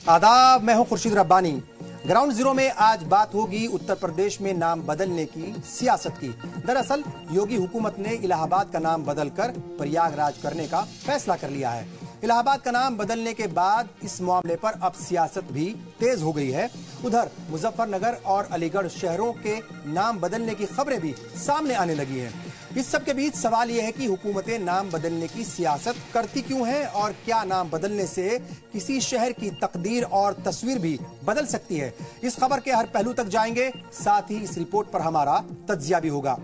आदाब, मैं हूं खुर्शीद रब्बानी। ग्राउंड जीरो में आज बात होगी उत्तर प्रदेश में नाम बदलने की सियासत की। दरअसल योगी हुकूमत ने इलाहाबाद का नाम बदलकर प्रयागराज करने का फैसला कर लिया है। इलाहाबाद का नाम बदलने के बाद इस मामले पर अब सियासत भी तेज हो गई है। उधर मुजफ्फरनगर और अलीगढ़ शहरों के नाम बदलने की खबरें भी सामने आने लगी हैं। इस सब के बीच सवाल यह है कि हुकूमतें नाम बदलने की सियासत करती क्यों हैं और क्या नाम बदलने से किसी शहर की तकदीर और तस्वीर भी बदल सकती है। इस खबर के हर पहलू तक जाएंगे, साथ ही इस रिपोर्ट पर हमारा तज्जिया भी होगा।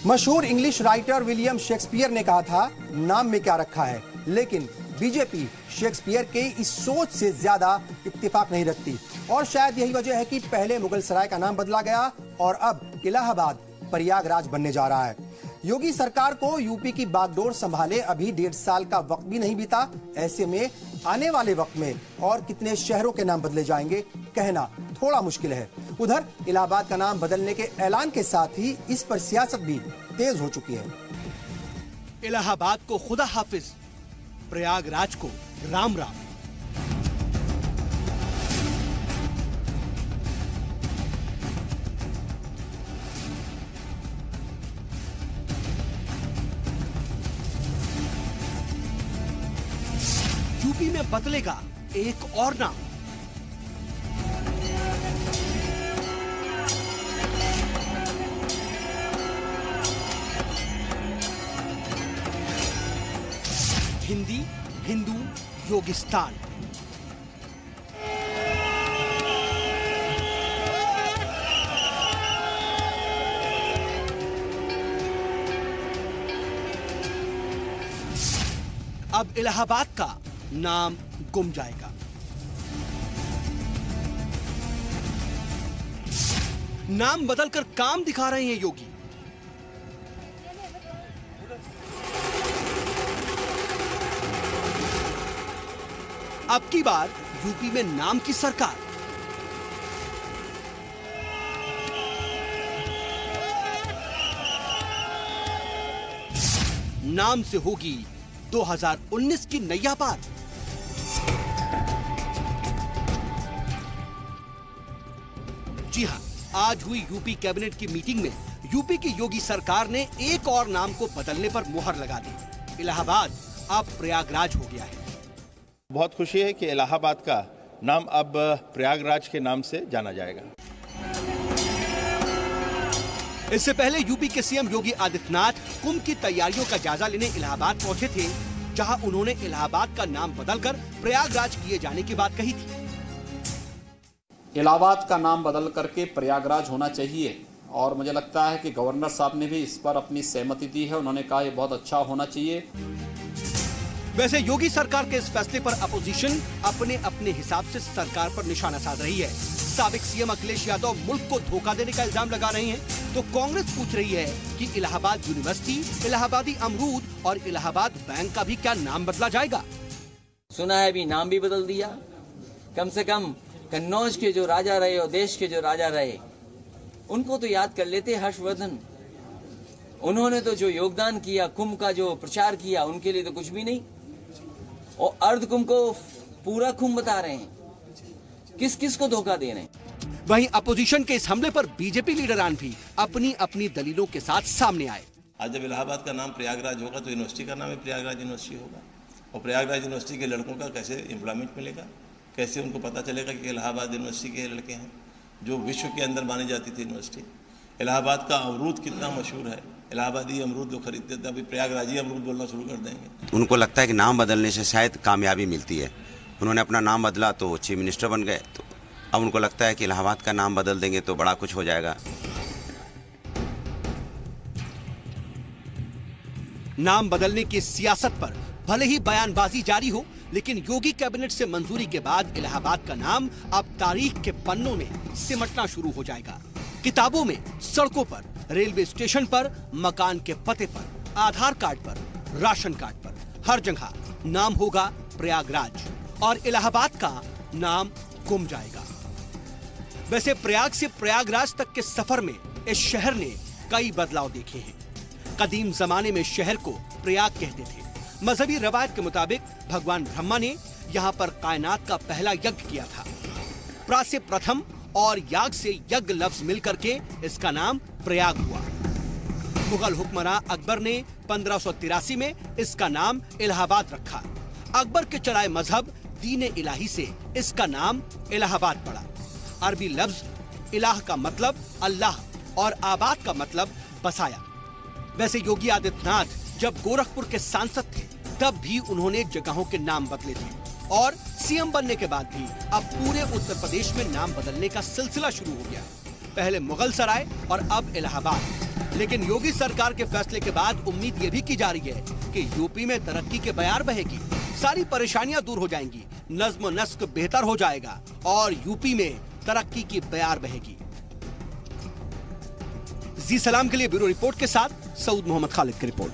मशहूर इंग्लिश राइटर विलियम शेक्सपियर ने कहा था, नाम में क्या रखा है, लेकिन बीजेपी शेक्सपियर के इस सोच से ज्यादा इत्तेफाक नहीं रखती और शायद यही वजह है कि पहले मुगल सराय का नाम बदला गया और अब इलाहाबाद प्रयागराज बनने जा रहा है। योगी सरकार को यूपी की बागडोर संभाले अभी 1.5 साल का वक्त भी नहीं बीता। ऐसे में आने वाले वक्त में और कितने शहरों के नाम बदले जाएंगे कहना थोड़ा मुश्किल है। उधर इलाहाबाद का नाम बदलने के ऐलान के साथ ही इस पर सियासत भी तेज हो चुकी है। इलाहाबाद को खुदा हाफिज, प्रयागराज को राम राम। यूपी में बदलेगा एक और नाम। हिंदी, हिंदू, योगिस्तान। अब इलाहाबाद का नाम गुम जाएगा। नाम बदलकर काम दिखा रहे हैं योगी। अब की बार यूपी में नाम की सरकार। नाम से होगी 2019 की नैया पार। जी हां, आज हुई यूपी कैबिनेट की मीटिंग में यूपी की योगी सरकार ने एक और नाम को बदलने पर मुहर लगा दी। इलाहाबाद अब प्रयागराज हो गया है। बहुत खुशी है कि इलाहाबाद का नाम अब प्रयागराज के नाम से जाना जाएगा। इससे पहले यूपी के सीएम योगी आदित्यनाथ कुंभ की तैयारियों का जायजा लेने इलाहाबाद पहुंचे थे, जहां उन्होंने इलाहाबाद का नाम बदलकर प्रयागराज किए जाने की बात कही थी। इलाहाबाद का नाम बदल करके प्रयागराज होना चाहिए और मुझे लगता है कि गवर्नर साहब ने भी इस पर अपनी सहमति दी है। उन्होंने कहा यह बहुत अच्छा होना चाहिए। वैसे योगी सरकार के इस फैसले पर अपोजिशन अपने अपने हिसाब से सरकार पर निशाना साध रही है। साबिक सीएम अखिलेश यादव मुल्क को धोखा देने का इल्जाम लगा रहे हैं, तो कांग्रेस पूछ रही है कि इलाहाबाद यूनिवर्सिटी, इलाहाबादी अमरूद और इलाहाबाद बैंक का भी क्या नाम बदला जाएगा। सुना है अभी नाम भी बदल दिया। कम से कम कन्नौज के जो राजा रहे और देश के जो राजा रहे उनको तो याद कर लेते। हर्षवर्धन, उन्होंने तो जो योगदान किया, कुंभ का जो प्रचार किया, उनके लिए तो कुछ भी नहीं। और अर्ध कुंभ को पूरा कुंभ बता रहे हैं। किस किस को धोखा दे रहे हैं। वहीं अपोजिशन के इस हमले पर बीजेपी लीडरान भी अपनी अपनी दलीलों के साथ सामने आए। आज जब इलाहाबाद का नाम प्रयागराज होगा तो यूनिवर्सिटी का नाम भी प्रयागराज यूनिवर्सिटी होगा और प्रयागराज यूनिवर्सिटी के लड़कों का कैसे एम्प्लॉयमेंट मिलेगा, कैसे उनको पता चलेगा कि इलाहाबाद यूनिवर्सिटी के लड़के हैं, जो विश्व के अंदर मानी जाती थी यूनिवर्सिटी। इलाहाबाद का अमरूद कितना मशहूर है, इलाहाबादी अमरूद जो खरीदते थे अभी प्रयागराजी अमरूद बोलना शुरू कर देंगे। उनको लगता है कि नाम बदलने से शायद कामयाबी मिलती है। उन्होंने अपना नाम बदला तो चीफ मिनिस्टर बन गए, तो अब उनको लगता है कि इलाहाबाद का नाम बदल देंगे तो बड़ा कुछ हो जाएगा। नाम बदलने की सियासत पर भले ही बयानबाजी जारी हो, लेकिन योगी कैबिनेट से मंजूरी के बाद इलाहाबाद का नाम अब तारीख के पन्नों में सिमटना शुरू हो जाएगा। किताबों में, सड़कों पर, रेलवे स्टेशन पर, मकान के पते पर, आधार कार्ड पर, राशन कार्ड पर, हर जगह नाम होगा प्रयागराज और इलाहाबाद का नाम गुम जाएगा। वैसे प्रयाग से प्रयागराज तक के सफर में इस शहर ने कई बदलाव देखे हैं। कदीम जमाने में शहर को प्रयाग कहते थे। मजहबी रवायत के मुताबिक भगवान ब्रह्मा ने यहाँ पर कायनात का पहला यज्ञ किया था। प्रा से प्रथम और याग से यज्ञ लफ्ज मिलकर के इसका नाम प्रयाग हुआ। मुगल हुक्मरान अकबर ने 1583 में इसका नाम इलाहाबाद रखा। अकबर के चलाए मजहब दीन इलाही से इसका नाम इलाहाबाद पड़ा। अरबी लफ्ज इलाह का मतलब अल्लाह और आबाद का मतलब बसाया। वैसे योगी आदित्यनाथ जब गोरखपुर के सांसद थे तब भी उन्होंने जगहों के नाम बदले थे और सीएम बनने के बाद भी अब पूरे उत्तर प्रदेश में नाम बदलने का सिलसिला शुरू हो गया। पहले मुगल सराय और अब इलाहाबाद। लेकिन योगी सरकार के फैसले के बाद उम्मीद ये भी की जा रही है कि यूपी में तरक्की के बयार बहेगी, सारी परेशानियां दूर हो जाएंगी, नज्म नस्क बेहतर हो जाएगा और यूपी में तरक्की की बयार बहेगी। जी सलाम के लिए ब्यूरो रिपोर्ट के साथ सऊद मोहम्मद खालिद की रिपोर्ट।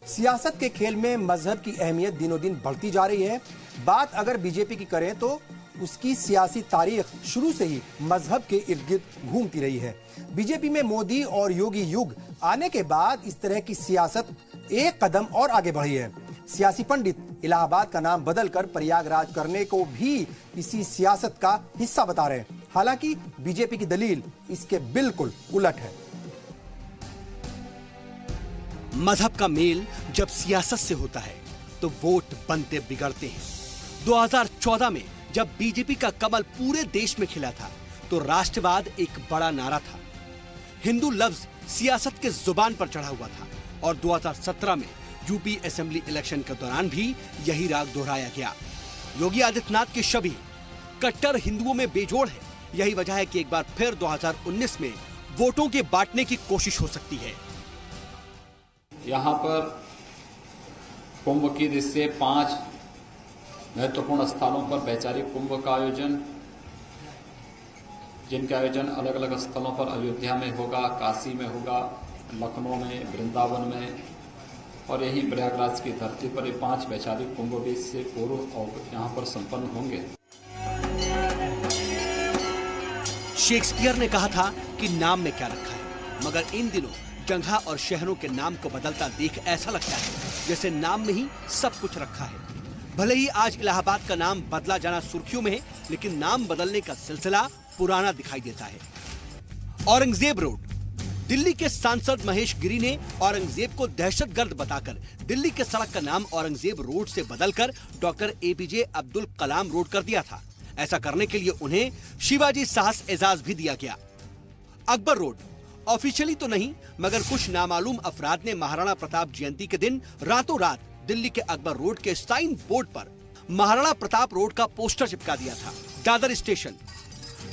सियासत के खेल में मजहब की अहमियत दिनों दिन बढ़ती जा रही है। बात अगर बीजेपी की करें तो उसकी सियासी तारीख शुरू से ही मजहब के इर्द गिर्द घूमती रही है। बीजेपी में मोदी और योगी युग आने के बाद इस तरह की सियासत एक कदम और आगे बढ़ी है। सियासी पंडित इलाहाबाद का नाम बदलकर प्रयागराज करने को भी इसी सियासत का हिस्सा बता रहे हैं। हालांकि बीजेपी की दलील इसके बिल्कुल उलट है। मजहब का मेल जब सियासत से होता है तो वोट बनते बिगड़ते हैं। 2014 में जब बीजेपी का कमल पूरे देश में खिला था तो राष्ट्रवाद एक बड़ा नारा था। हिंदू लफ्ज सियासत के जुबान पर चढ़ा हुआ था और 2017 में यूपी असेंबली इलेक्शन के दौरान भी यही राग दोहराया गया। योगी आदित्यनाथ की छवि कट्टर हिंदुओं में बेजोड़ है। यही वजह है कि एक बार फिर 2019 में वोटों के बांटने की कोशिश हो सकती है। यहाँ पर कुंभ की दृष्टि से 5 महत्वपूर्ण स्थलों पर वैचारिक कुंभ का आयोजन, जिनका आयोजन अलग अलग स्थलों पर अयोध्या में होगा, काशी में होगा, लखनऊ में, वृंदावन में और यही प्रयागराज की धरती पर ये 5 वैचारिक कुंभ भी इससे पूर्व और यहाँ पर संपन्न होंगे। शेक्सपियर ने कहा था कि नाम में क्या रखा है, मगर इन दिनों जगह और शहरों के नाम को बदलता देख ऐसा लगता है जैसे नाम में ही सब कुछ रखा है। भले ही आज इलाहाबाद का नाम बदला जाना सुर्खियों में है, लेकिन नाम बदलने का सिलसिला पुराना दिखाई देता है। औरंगजेब रोड। दिल्ली के सांसद महेश गिरी ने औरंगजेब को दहशतगर्द बताकर दिल्ली के सड़क का नाम औरंगजेब रोड से बदलकर doctor APJ Abdul Kalam road कर दिया था। ऐसा करने के लिए उन्हें शिवाजी साहस एजाज भी दिया गया। अकबर रोड। ऑफिशियली तो नहीं, मगर कुछ नामालूम अफराद ने महाराणा प्रताप जयंती के दिन रातों रात दिल्ली के अकबर रोड के साइन बोर्ड पर महाराणा प्रताप रोड का पोस्टर चिपका दिया था। दादर स्टेशन।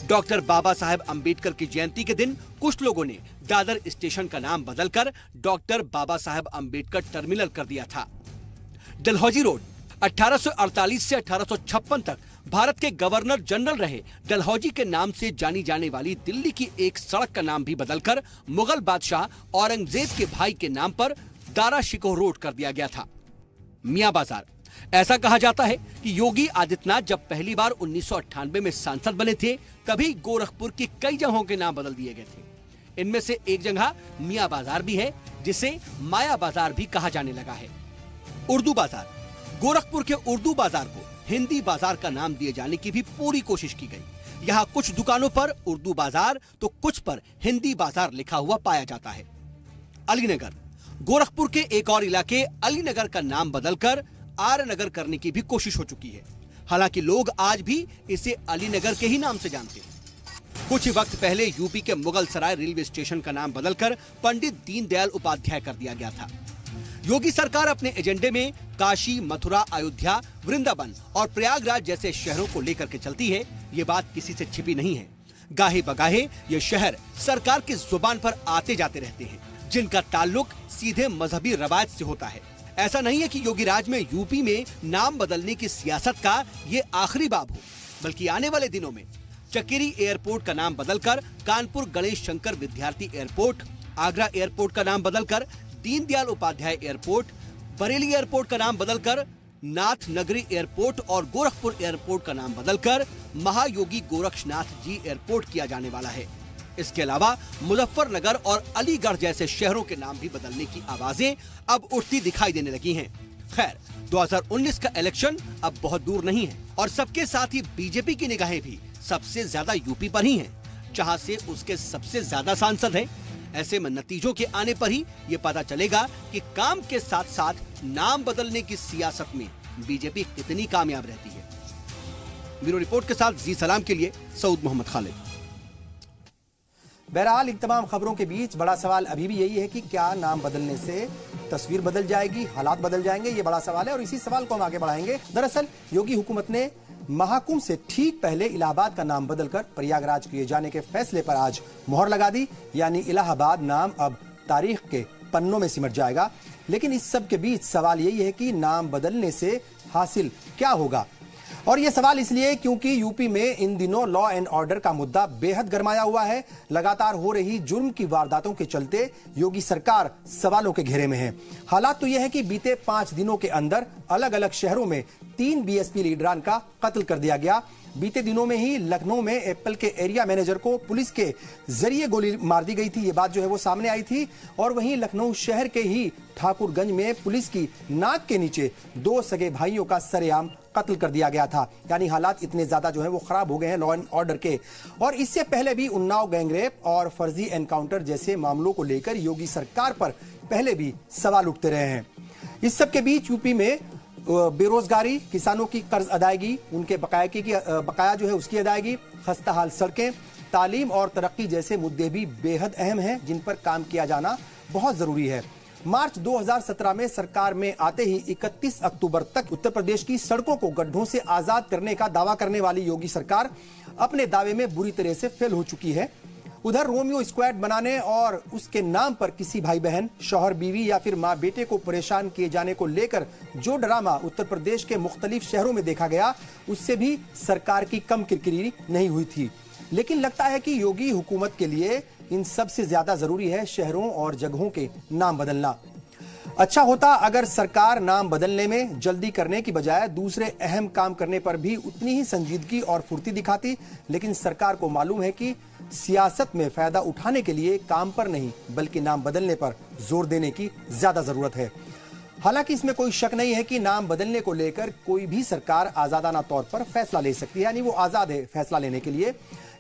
डॉक्टर बाबा साहेब अंबेडकर की जयंती के दिन कुछ लोगों ने दादर स्टेशन का नाम बदलकर डॉक्टर बाबा साहेब अंबेडकर टर्मिनल कर दिया था। डलहौजी रोड। 1848 से 1856 तक भारत के गवर्नर जनरल रहे डलहौजी के नाम से जानी जाने वाली दिल्ली की एक सड़क का नाम भी बदलकर मुगल बादशाह औरंगजेब के भाई के नाम पर दारा शिकोह रोड कर दिया गया था। मियां बाजार। ऐसा कहा जाता है कि योगी आदित्यनाथ जब पहली बार 1998 में सांसद बने थे तभी गोरखपुर की कई जगहों के नाम बदल दिए गए थे। इनमें से एक जगह मियां बाजार भी है, जिसे माया बाजार भी कहा जाने लगा है। उर्दू बाजार। गोरखपुर के उर्दू बाजार को हिंदी बाजार का नाम दिए जाने की भी पूरी कोशिश की गई। यहाँ कुछ दुकानों पर उर्दू बाजार तो कुछ पर हिंदी बाजार लिखा हुआ पाया जाता है। अलीनगर। गोरखपुर के एक और इलाके अलीनगर का नाम बदलकर आर नगर करने की भी कोशिश हो चुकी है। हालांकि लोग आज भी इसे अलीनगर के ही नाम से जानते हैं। कुछ वक्त पहले यूपी के मुगल सराय रेलवे स्टेशन का नाम बदलकर पंडित दीनदयाल उपाध्याय कर दिया गया था। योगी सरकार अपने एजेंडे में काशी, मथुरा, अयोध्या, वृंदावन और प्रयागराज जैसे शहरों को लेकर के चलती है। ये बात किसी से छिपी नहीं है। गाहे बगाहे ये शहर सरकार की जुबान पर आते जाते रहते हैं, जिनका ताल्लुक सीधे मजहबी रवायत से होता है। ऐसा नहीं है कि योगी राज में यूपी में नाम बदलने की सियासत का ये आखिरी बाब हो, बल्कि आने वाले दिनों में चकेरी एयरपोर्ट का नाम बदलकर कानपुर गणेश शंकर विद्यार्थी एयरपोर्ट, आगरा एयरपोर्ट का नाम बदलकर दीनदयाल उपाध्याय एयरपोर्ट, बरेली एयरपोर्ट का नाम बदलकर नाथ नगरी एयरपोर्ट और गोरखपुर एयरपोर्ट का नाम बदलकर महायोगी गोरक्षनाथ जी एयरपोर्ट किया जाने वाला है। इसके अलावा मुजफ्फरनगर और अलीगढ़ जैसे शहरों के नाम भी बदलने की आवाजें अब उठती दिखाई देने लगी हैं। खैर, 2019 का इलेक्शन अब बहुत दूर नहीं है और सबके साथ ही बीजेपी की निगाहें भी सबसे ज्यादा यूपी पर ही हैं, जहां से उसके सबसे ज्यादा सांसद हैं। ऐसे में नतीजों के आने पर ही ये पता चलेगा कि काम के साथ साथ नाम बदलने की सियासत में बीजेपी कितनी कामयाब रहती है। ब्यूरो रिपोर्ट के साथ जी सलाम के लिए सऊद मोहम्मद खालिद। बहरहाल इन तमाम खबरों के बीच बड़ा सवाल अभी भी यही है कि क्या नाम बदलने से तस्वीर बदल जाएगी, हालात बदल जाएंगे? ये बड़ा सवाल है और इसी सवाल को हम आगे बढ़ाएंगे। दरअसल योगी हुकूमत ने महाकुंभ से ठीक पहले इलाहाबाद का नाम बदलकर प्रयागराज किए जाने के फैसले पर आज मोहर लगा दी, यानी इलाहाबाद नाम अब तारीख के पन्नों में सिमट जाएगा। लेकिन इस सब के बीच सवाल यही है कि नाम बदलने से हासिल क्या होगा, और यह सवाल इसलिए क्योंकि यूपी में इन दिनों लॉ एंड ऑर्डर का मुद्दा बेहद गरमाया हुआ है। लगातार हो रही जुर्म की वारदातों के चलते योगी सरकार सवालों के घेरे में है। हालात तो यह है कि बीते 5 दिनों के अंदर अलग अलग शहरों में 3 बीएसपी लीडरान का कत्ल कर दिया गया। बीते दिनों में ही लखनऊ में एप्पल के एरिया मैनेजर को पुलिस के जरिए गोली मार दी गई थी, ये बात जो है वो सामने आई थी। और वहीं लखनऊ शहर के ही ठाकुरगंज में पुलिस की नाक के नीचे 2 सगे भाइयों का सरेआम कत्ल कर दिया गया था। यानी हालात इतने ज्यादा जो है वो खराब हो गए हैं लॉ एंड ऑर्डर के। और इससे पहले भी उन्नाव गैंगरेप और फर्जी एनकाउंटर जैसे मामलों को लेकर योगी सरकार पर पहले भी सवाल उठते रहे हैं। इस सब के बीच यूपी में बेरोजगारी, किसानों की कर्ज अदायगी, उनके बकाया जो है उसकी अदायगी, खस्ताहाल सड़कें, तालीम और तरक्की जैसे मुद्दे भी बेहद अहम हैं, जिन पर काम किया जाना बहुत जरूरी है। मार्च 2017 में सरकार में आते ही 31 अक्टूबर तक उत्तर प्रदेश की सड़कों को गड्ढों से आजाद करने का दावा करने वाली योगी सरकार अपने दावे में बुरी तरह से फेल हो चुकी है। उधर रोमियो स्क्वाड बनाने और उसके नाम पर किसी भाई बहन, शौहर बीवी या फिर माँ बेटे को परेशान किए जाने को लेकर जो ड्रामा उत्तर प्रदेश के मुख्तलिफ शहरों में देखा गया, उससे भी सरकार की कम किरकिरी नहीं हुई थी। लेकिन लगता है कि योगी हुकूमत के लिए इन सबसे ज्यादा जरूरी है शहरों और जगहों के नाम बदलना। अच्छा होता अगर सरकार नाम बदलने में जल्दी करने की बजाय दूसरे अहम काम करने पर भी उतनी ही संजीदगी और फुर्ती दिखाती, लेकिन सरकार को मालूम है कि सियासत में फायदा उठाने के लिए काम पर नहीं बल्कि नाम बदलने पर जोर देने की ज्यादा जरूरत है। हालांकि इसमें कोई शक नहीं है कि नाम बदलने को लेकर कोई भी सरकार आजादाना तौर पर फैसला ले सकती है, यानी वो आजाद है फैसला लेने के लिए।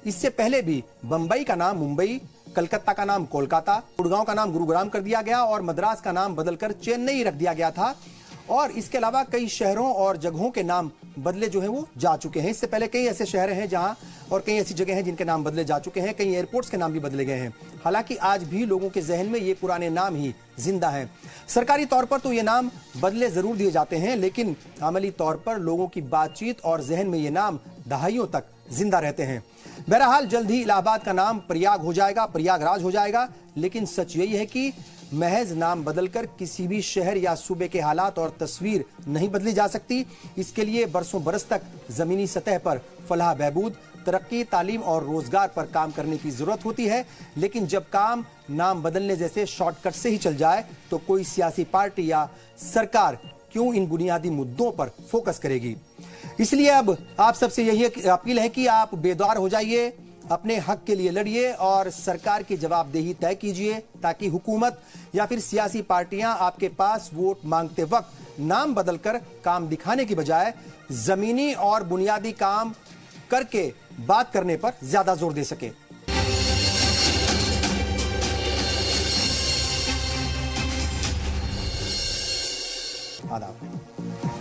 इससे पहले भी बंबई का नाम मुंबई, कलकत्ता का नाम कोलकाता, गुड़गांव का नाम गुरुग्राम कर दिया गया और मद्रास का नाम बदलकर चेन्नई रख दिया गया था। और इसके अलावा कई शहरों और जगहों के नाम बदले जो हैं वो जा चुके हैं। इससे पहले कई ऐसे शहर हैं जहां, और कई ऐसी जगह हैं जिनके नाम बदले जा चुके हैं। कई एयरपोर्ट्स के नाम भी बदले गए हैं। हालांकि आज भी लोगों के जहन में ये पुराने नाम ही जिंदा हैं। सरकारी तौर पर तो ये नाम बदले जरूर दिए जाते हैं, लेकिन अमली तौर पर लोगों की बातचीत और जहन में ये नाम दहाइयों तक जिंदा रहते हैं। बहरहाल जल्द ही इलाहाबाद का नाम प्रयाग हो जाएगा, प्रयागराज हो जाएगा। लेकिन सच यही है कि महज नाम बदलकर किसी भी शहर या सूबे के हालात और तस्वीर नहीं बदली जा सकती। इसके लिए बरसों बरस तक जमीनी सतह पर फलाह बहबूद, तरक्की, तालीम और रोजगार पर काम करने की जरूरत होती है। लेकिन जब काम नाम बदलने जैसे शॉर्टकट से ही चल जाए तो कोई सियासी पार्टी या सरकार क्यों इन बुनियादी मुद्दों पर फोकस करेगी। इसलिए अब आप सबसे यही अपील है कि आप बेदार हो जाइए, अपने हक के लिए लड़िए और सरकार की जवाबदेही तय कीजिए, ताकि हुकूमत या फिर सियासी पार्टियां आपके पास वोट मांगते वक्त नाम बदलकर काम दिखाने की बजाय जमीनी और बुनियादी काम करके बात करने पर ज्यादा जोर दे सके। आदाब।